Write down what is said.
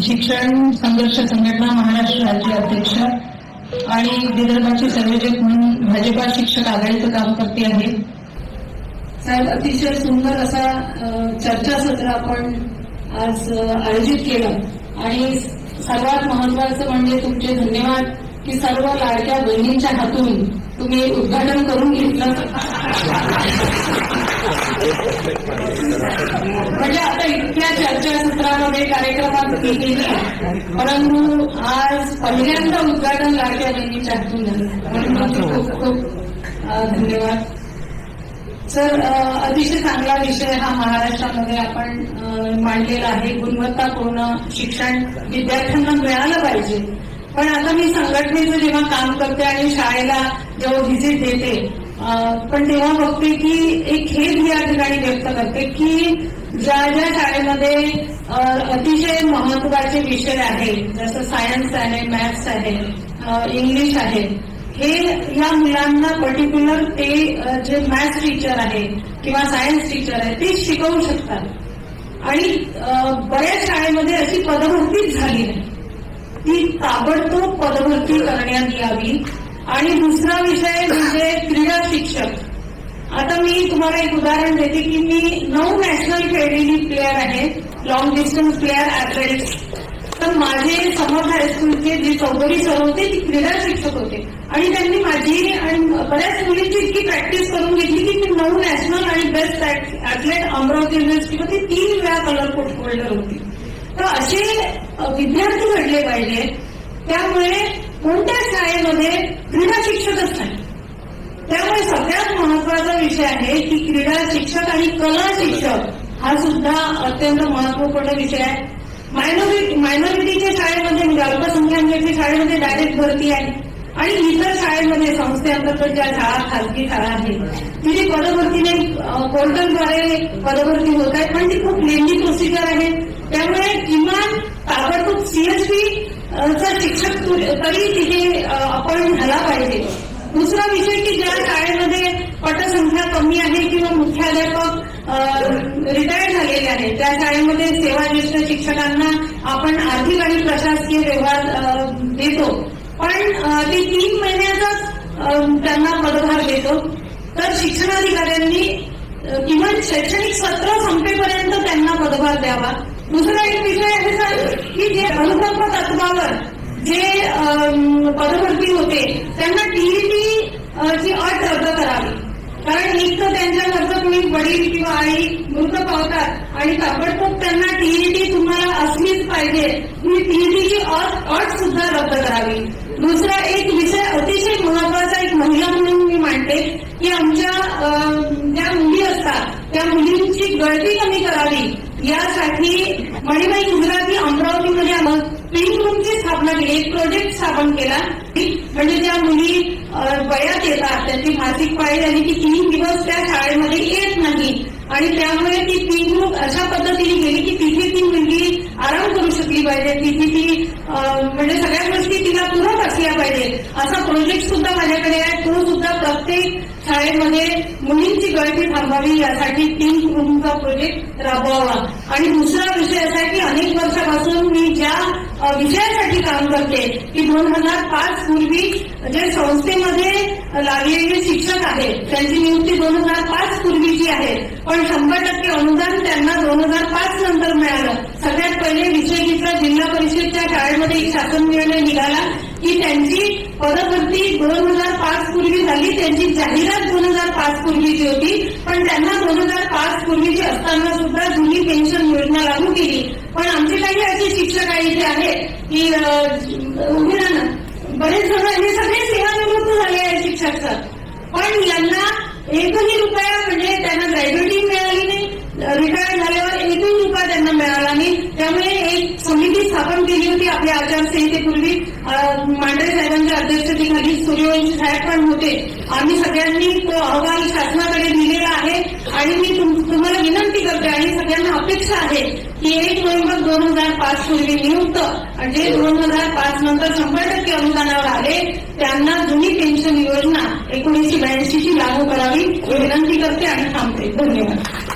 शिक्षण संघर्ष संघटना महाराष्ट्र राज्य अध्यक्ष आणि विदर्भाचे संयोजक म्हणून भाजपा शिक्षक आघाडीचं काम करते आहे। साहेब, अतिशय सुंदर असा चर्चासत्र आपण आज आयोजित केलं आणि सर्वात महत्वाचं म्हणजे तुमचे धन्यवाद की सर्व लाडक्या बहिणींच्या हातून तुम्ही उद्घाटन करून घेतलं। म्हणजे आता इतक्या चर्चासत्रामध्ये कार्यक्रमात केली परंतु आज पहिल्यांदा उद्घाटन लाडक्या बहिणींच्या हातून झालं म्हणून खूप खूप धन्यवाद सर। अतिशय चांगला विषय हा महाराष्ट्रामध्ये आपण मांडलेला आहे। गुणवत्तापूर्ण शिक्षण विद्यार्थ्यांना मिळालं पाहिजे। पण आता मी संघटनेचं जेव्हा काम करते आणि शाळेला जेव्हा व्हिजिट देते पण तेव्हा बघते की एक खेद या ठिकाणी व्यक्त करते की ज्या ज्या शाळेमध्ये अतिशय महत्वाचे विषय आहेत जसं सायन्स आहे, मॅथ्स आहे, इंग्लिश आहे, हे या मुलांना पर्टिक्युलर ते जे मॅथ्स टीचर आहे किंवा सायन्स टीचर आहे ते शिकवू शकतात आणि बऱ्याच शाळेमध्ये अशी पदभरतीच झाली नाही, ती ताबडतोब पदभरती करण्यात यावी। आणि दुसरा विषय म्हणजे क्रीडा शिक्षक। आता मी तुम्हाला एक उदाहरण देते की मी 9 नॅशनल खेळलेली प्लेअर आहे, लॉंग डिस्टन्स प्लेअर ऍथलेटिक्स। तर माझे समर्थ हायस्कूलचे जे चौधरी सर होते ते क्रीडा शिक्षक होते आणि त्यांनी माझी आणि बऱ्याच मुलींची इतकी प्रॅक्टिस करून घेतली की मी 9 नॅशनल आणि बेस्ट ऍथलेट अमरावती युनिव्हर्सिटीमध्ये 3 वेळा कलर कोट होल्डर होती। तर असे विद्यार्थी घडले पाहिजे। त्यामुळे कोणत्या शाळेमध्ये क्रीडा शिक्षकच नाही। त्यामुळे सगळ्यात महत्वाचा विषय आहे की क्रीडा शिक्षक आणि कला शिक्षक हा सुद्धा अत्यंत महत्वपूर्ण विषय आहे। मायनॉरिटीच्या शाळेमध्ये म्हणजे अल्पसंख्याकांच्या शाळेमध्ये डायरेक्ट भरती आहे आणि इतर शाळेमध्ये संस्थेअंतर्गत ज्या शाळा खासगी शाळा आहेत तिथे पदभरतीने पोर्टलद्वारे पदभरती होत आहे पण ती खूप लेंदी प्रोसिजर आहे। त्यामुळे किमान ताबडतोब सीएसपी चा शिक्षक तरी तिथे अपॉइंट झाला पाहिजे। दुसरा विषय की ज्या शाळेमध्ये पटसंख्या कमी आहे किंवा मुख्याध्यापक रिटायर झालेले आहेत त्या शाळेमध्ये सेवाज्येष्ठ शिक्षकांना आपण आर्थिक आणि प्रशासकीय व्यवहार देतो पण ते 3 महिन्याचाच त्यांना पदभार देतो। तर शिक्षणाधिकाऱ्यांनी किमान शैक्षणिक सत्र संपेपर्यंत त्यांना पदभार द्यावा। दुसरा एक विषय आहे सर की जे अनुकंप तत्वावर जे पदभरती होते त्यांना टीईटी ची अट रद्द करावी। कारण एक तर त्यांच्या घरचं कोणी वडील किंवा आई मृत पावतात आणि ताबडतोब त्यांना टीईटी तुम्हाला असलीच पाहिजे ही टीईटीची अट सुद्धा रद्द करावी। दुसरा एक विषय अतिशय महत्वाचा एक महिला म्हणून मी मांडते की आमच्या ज्या मुली असतात त्या मुलींची गळती कमी करावी यासाठी मणिबाई गुजराती अमरावतीमध्ये पिंक रूमची स्थापना केली, एक प्रोजेक्ट स्थापन केला म्हणजे ज्या मुली वयात येतात त्यांची मासिक पाळी झाली की 3 दिवस त्या शाळेमध्ये येत नाही आणि त्यामुळे ती पिंक रूम अशा पद्धतीने गेली की तिथे ती मुलगी आराम करू शकली पाहिजे, तिथे ती म्हणजे सगळ्या गोष्टी तिला पूरक असल्या पाहिजे असा प्रोजेक्ट सुद्धा माझ्याकडे आहे। तो सुद्धा प्रत्येक शाळेमध्ये मुलींची गळती थांबावी यासाठी पिंक रूमचा प्रोजेक्ट राबवावा। आणि दुसरा विषय असा आहे की अनेक वर्षापासून मी ज्या विषयासाठी काम करते की 2005 पूर्वी जे संस्थेमध्ये लागलेले शिक्षक आहेत त्यांची नियुक्ती 2005 पूर्वीची आहे पण 100% अनुदान त्यांना 2005 नंतर मिळालं। सगळ्यात पहिले विषयीचा जिल्हा परिषदच्या शाळेमध्ये एक शासन निर्णय निघाला की त्यांची पदभरती 2005 पूर्वी झाली, त्यांची जाहिरात 2005 पूर्वीची होती पण त्यांना 2005 पूर्वीची असताना सुद्धा जुनी पेन्शन योजना लागू केली। पण आमचे काही असे शिक्षक इथे आहेत की उभे राहणार बरेच जण हे सगळे सेवानिवृत्त झाले आहे शिक्षक सर पण यांना एकही रुपया म्हणजे त्यांना ग्रॅज्युएटिंग मिळाली नाही, रिटायर झाल्यावर एकही रुपया त्यांना मिळाला नाही। त्यामुळे एक समिती स्थापन केली होती आपल्या आचारसंहितेपूर्वी मांढरे साहेबांच्या अध्यक्षतेखाली, सूर्यवंशी साहेब पण होते। आम्ही सगळ्यांनी तो अहवाल शासनाकडे दिलेला आहे आणि मी तुम्हाला विनंती करते आणि सगळ्यांना अपेक्षा आहे की 1 नोव्हेंबर 2005 पूर्वी नियुक्त म्हणजे 2005 नंतर 100% अनुदानावर आले त्यांना जुनी पेन्शन योजना 1982 ची लागू करावी विनंती करते आणि थांबते। धन्यवाद।